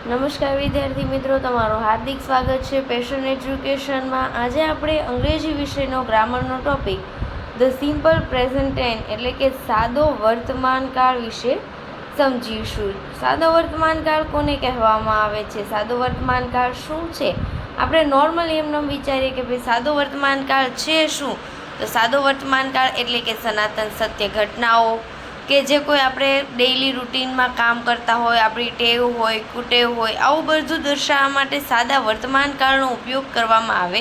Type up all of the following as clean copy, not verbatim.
નમસ્કાર વિદ્યાર્થી મિત્રો, તમારું હાર્દિક સ્વાગત છે પેશન એજ્યુકેશનમાં. આજે આપણે અંગ્રેજી વિષયનો ગ્રામરનો topic the simple present tense એટલે કે સાદો વર્તમાનકાળ વિશે સમજીશું. સાદો વર્તમાનકાળ કોને કહેવામાં આવે છે? સાદો વર્તમાનકાળ શું છે? આપણે નોર્મલી એમને વિચારીએ કે ભાઈ સાદો વર્તમાનકાળ છે શું? તો સાદો વર્તમાનકાળ એટલે કે સનાતન સત્ય ઘટનાઓ કે જે કોઈ આપણે ડેઇલી રૂટીનમાં કામ કરતા હોય, આપણી ટેવ હોય, કુટેવ હોય, આવું બધું દર્શાવવા માટે સાદા વર્તમાનકાળનો ઉપયોગ કરવામાં આવે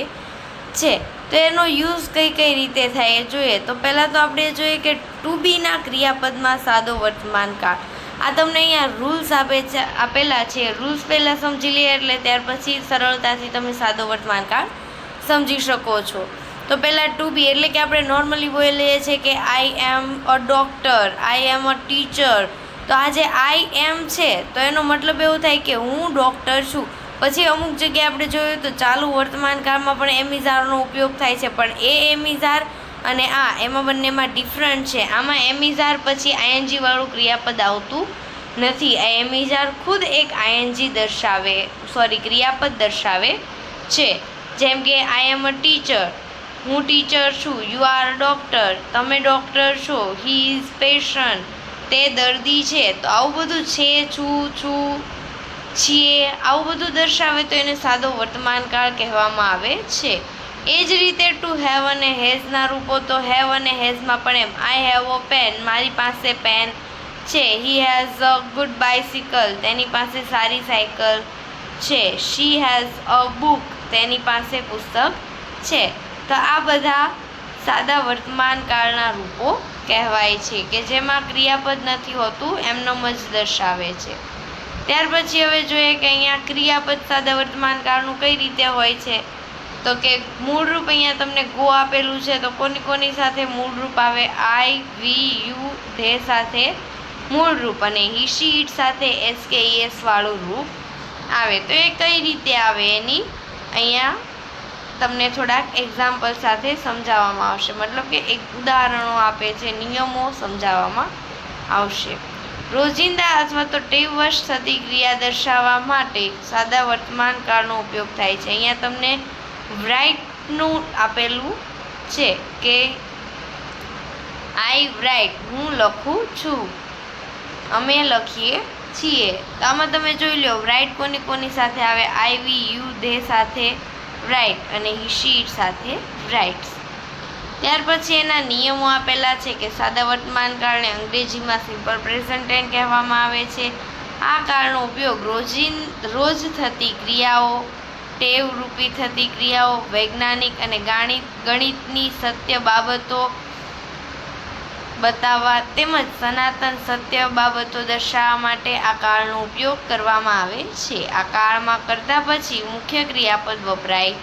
છે. તો એનો યુઝ કઈ રીતે થાય એ જોઈએ. તો પહેલાં તો આપણે જોઈએ કે ટુ બીના ક્રિયાપદમાં સાદો વર્તમાનકાળ. આ તમને અહીંયા રૂલ્સ આપેલા છે. રૂલ્સ પહેલાં સમજી લઈએ એટલે ત્યાર પછી સરળતાથી તમે સાદો વર્તમાનકાળ સમજી શકો છો. તો પહેલાં ટુ બી એટલે કે આપણે નોર્મલી બોલીએ છીએ કે આઈ એમ a doctor, I M a teacher. તો આ જે આઈ એમ છે તો એનો મતલબ એવું થાય કે હું ડૉક્ટર છું. પછી અમુક જગ્યાએ આપણે જોયું તો ચાલુ વર્તમાનકાળમાં પણ એમિઝારનો ઉપયોગ થાય છે, પણ એ એમિઝાર અને એમાં બંનેમાં ડિફરન્ટ છે. આમાં એમિઝાર પછી આઈએનજી વાળું ક્રિયાપદ આવતું નથી. આ એમિઝાર ખુદ એક આઈએનજી ક્રિયાપદ દર્શાવે છે. જેમ કે આઈ એમ અ ટીચર, હું ટીચર છું. યુ આર ડૉક્ટર, તમે ડૉક્ટર છો. હી ઇઝ પેશન્ટ, તે દર્દી છે. તો આવું બધું છે, છું, છીએ, આવું બધું દર્શાવે તો એને સાદો વર્તમાનકાળ કહેવામાં આવે છે. એ જ રીતે ટુ હેવ અને હેઝના રૂપો. તો હેવ અને હેઝમાં પણ એમ આઈ હેવ અ પેન, મારી પાસે પેન છે. He has a good bicycle, તેની પાસે સારી સાયકલ છે. શી હેઝ અ બુક, તેની પાસે પુસ્તક છે. તો આ બધા સાદા વર્તમાનકાળના રૂપો કહેવાય છે કે જેમાં ક્રિયાપદ નથી હોતું, એમનેમ જ દર્શાવે છે. ત્યાર પછી હવે જોઈએ કે અહીંયા ક્રિયાપદ સાદા વર્તમાનકાળનું કઈ રીતે હોય છે. તો કે મૂળરૂપ અહીંયા તમને ગો આપેલું છે. તો કોની સાથે મૂળરૂપ આવે? આઈ, વી, યુ, ધે સાથે મૂળરૂપ અને હી, શી, ઇટ સાથે એસ કે ઈએસ વાળું રૂપ આવે. તો એ કઈ રીતે આવે એની અહીંયા તમને થોડાક એક્ઝામ્પલ સાથે સમજાવવામાં આવશે. મતલબ કે એક ઉદાહરણો આપે છે, નિયમો સમજાવવામાં આવશે. રોજિંદા અથવા તો ટેવવશ થતી ક્રિયા દર્શાવવા માટે સાદા વર્તમાનકાળનો ઉપયોગ થાય છે. અહીંયા તમને રાઇટનું આપેલું છે કે આઈ રાઇટ, હું લખું છું, અમે લખીએ છીએ. તો આમાં તમે જોઈ લો રાઇટ કોની સાથે આવે? આઈ, વી, યુ, ધે સાથે રાઇટ અને હી, શી, ઇટ સાથે રાઇટ્સ. ત્યાર પછી એના નિયમો આપેલા છે કે સાદા વર્તમાનકાળને અંગ્રેજીમાં સિમ્પલ પ્રેઝન્ટ ટેન્સ કહેવામાં આવે છે. આ કાળનો ઉપયોગ રોજ થતી ક્રિયાઓ, ટેવરૂપી થતી ક્રિયાઓ, વૈજ્ઞાનિક અને ગણિતની સત્ય બાબતો બતાવવા તેમજ સનાતન સત્ય બાબતો દર્શાવવા માટે આ કાળનો ઉપયોગ કરવામાં આવે છે. આ કાળમાં કરતા પછી મુખ્ય ક્રિયાપદ વપરાય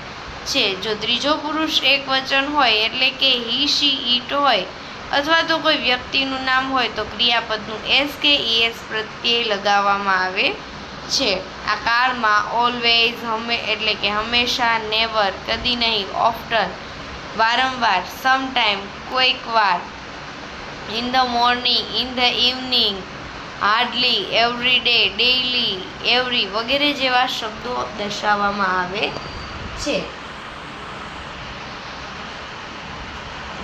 છે. જો ત્રીજો પુરુષ એક વચન હોય એટલે કે હી, શી, ઇટ હોય અથવા તો કોઈ વ્યક્તિનું નામ હોય તો ક્રિયાપદનું એસ કે ઈએસ પ્રત્યય લગાવવામાં આવે છે. આ કાળમાં ઓલવેઝ એટલે કે હંમેશા, નેવર કદી નહીં, ઓફટન વારંવાર, સમટાઈમ કોઈક વાર, in the morning, in the evening, hardly, every day, daily, every વગેરે જેવા શબ્દો દર્શાવવામાં આવે છે.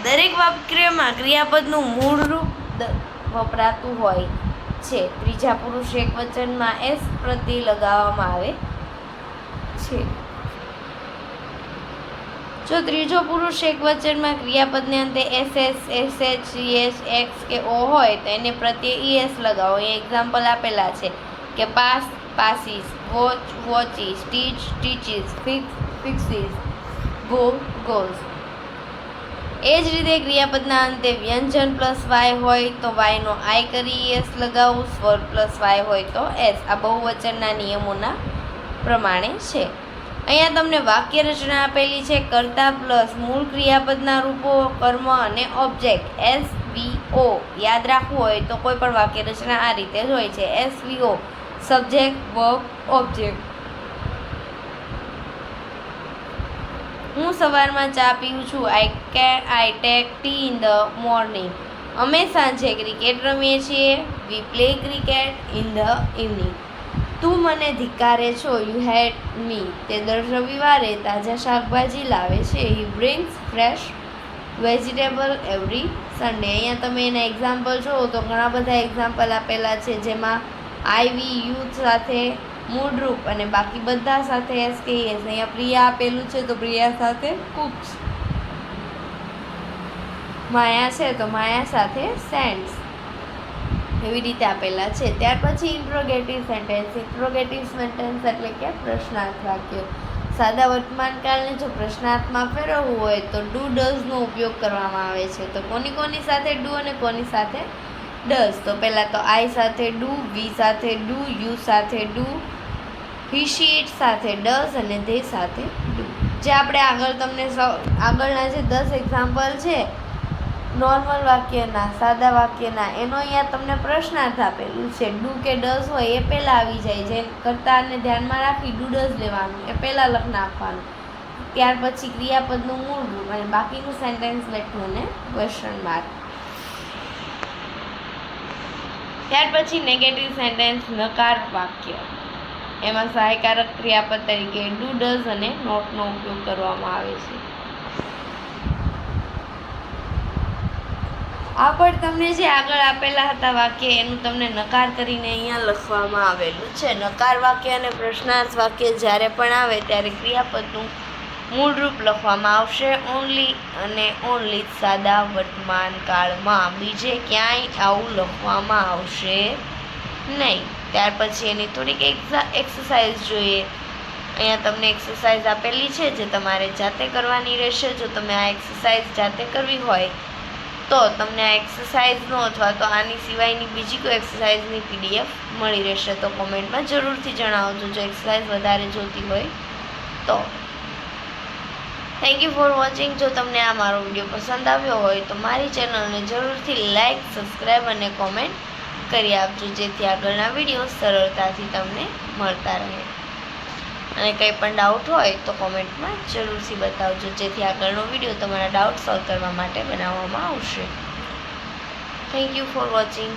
દરેક વાક્યમાં ક્રિયાપદનું મૂળરૂપ વપરાતું હોય છે. ત્રીજા પુરુષ એક વચનમાં એસ પ્રત્યય લગાવવામાં આવે છે. જો ત્રીજો પુરુષ એક વચનમાં ક્રિયાપદને અંતે એસએસ, એસએચ, સીએસ, એક્સ કે ઓ હોય તો એને પ્રત્યય ઈએસ લગાવો. અહીંયા એક્ઝામ્પલ આપેલા છે કે પાસ, પાસીસ, વોચ, વોચીસ, ટીચ, ટીચીસ, ફિક્સીસ, ગો, ગોઝ. એ જ રીતે ક્રિયાપદના અંતે વ્યંજન પ્લસ વાય હોય તો વાયનો આઈ કરી ઈએસ લગાવવું, સ્વર પ્લસ વાય હોય તો એસ. આ બહુવચનના નિયમોના પ્રમાણે છે. અહીંયા તમને વાક્ય રચના આપેલી છે. કર્તા પ્લસ મૂળ ક્રિયાપદના રૂપો, કર્મ અને ઓબ્જેક્ટ એસ, વી, ઓ. યાદ રાખવું હોય તો કોઈ પણ વાક્ય રચના આ રીતે જ હોય છે. એસ, વી, ઓ સબ્જેક્ટ, વર્બ, ઓબ્જેક્ટ. હું સવારમાં ચા પીઉં છું. I take T in the morning. અમે સાંજે ક્રિકેટ રમીએ છીએ. We play cricket in the evening. તું મને ધિક્કારે છો, યુ હેટ મી. તે દર રવિવારે તાજા શાકભાજી લાવે છે. He brings fresh vegetable every Sunday. અહીંયા તમે એના એક્ઝામ્પલ જુઓ તો ઘણા બધા એક્ઝામ્પલ આપેલા છે, જેમાં આઈવી યુથ સાથે મૂળરૂપ અને બાકી બધા સાથે એસ કે એસ. અહીંયા પ્રિયા આપેલું છે તો પ્રિયા સાથે કુક્સ. માયા છે તો માયા સાથે સેન્ડ્સ. એવી રીતે આપેલા છે. ત્યાર પછી ઇન્ટ્રોગેટિવ સેન્ટેન્સ. ઇન્ટ્રોગેટિવ સેન્ટેન્સ એટલે કે પ્રશ્નાર્થ વાક્ય. સાદા વર્તમાનકાળને જો પ્રશ્નાર્થમાં ફેરવવું હોય તો ડુ ડઝનો ઉપયોગ કરવામાં આવે છે. તો કોની સાથે ડુ અને કોની સાથે ડઝ? તો પહેલાં તો આઈ સાથે ડુ, વી સાથે ડુ, યુ સાથે ડુ, હી શી ઇટ સાથે ડઝ અને ધે સાથે ડુ. જે આપણે આગળ તમને આગળના જે 10 એક્ઝામ્પલ છે નોર્મલ વાક્યના, સાદા વાક્યના, એનો અહીંયા તમને પ્રશ્નાર્થ આપેલું છે. ડુ કે ડઝ હોય એ પહેલાં આવી જાય. જે કર્તાને ધ્યાનમાં રાખી ડુ ડઝ લેવાનું, એ પહેલાં લખ નાખવાનું. ત્યાર પછી ક્રિયાપદનું મૂળ રૂપ અને બાકીનું સેન્ટેન્સ લખવું અને ક્વેશ્ચન માર્ક. ત્યાર પછી નેગેટિવ સેન્ટેન્સ, નકાર વાક્ય. એમાં સહાયકારક ક્રિયાપદ તરીકે ડુ ડઝ અને નોટનો ઉપયોગ કરવામાં આવે છે. આ પણ તમને જે આગળ આપેલા હતા વાક્ય એનું તમને નકાર કરીને અહીંયા લખવામાં આવેલું છે. નકાર વાક્ય અને પ્રશ્નાર્થ વાક્ય જ્યારે પણ આવે ત્યારે ક્રિયાપદનું મૂળ રૂપ લખવામાં આવશે ઓનલી અને ઓનલી સાદા વર્તમાન કાળમાં. બીજે ક્યાંય આવું લખવામાં આવશે નહીં. ત્યાર પછી એની થોડીક એક્સરસાઇઝ જોઈએ. અહીંયા તમને એક્સરસાઇઝ આપેલી છે જે તમારે જાતે કરવાની રહેશે. જો તમે આ એક્સરસાઇઝ જાતે કરવી હોય તો તમને આ એક્સરસાઇઝનો અથવા તો આની સિવાયની બીજી કોઈ એક્સરસાઇઝની PDF મળી રહેશે. તો કોમેન્ટમાં જરૂરથી જણાવજો જો એક્સરસાઇઝ વધારે જોતી હોય તો. Thank you for watching. જો તમને આ મારો વિડીયો પસંદ આવ્યો હોય તો મારી ચેનલને જરૂરથી લાઇક, સબસ્ક્રાઈબ અને કોમેન્ટ કરી આપજો, જેથી આગળના વિડીયો સરળતાથી તમને મળતા રહે. અને કંઈ પણ ડાઉટ હોય તો કોમેન્ટમાં જરૂરથી બતાવજો, જેથી આગળનો વિડીયો તમારા ડાઉટ સોલ્વ કરવા માટે બનાવવામાં આવશે. Thank you for watching.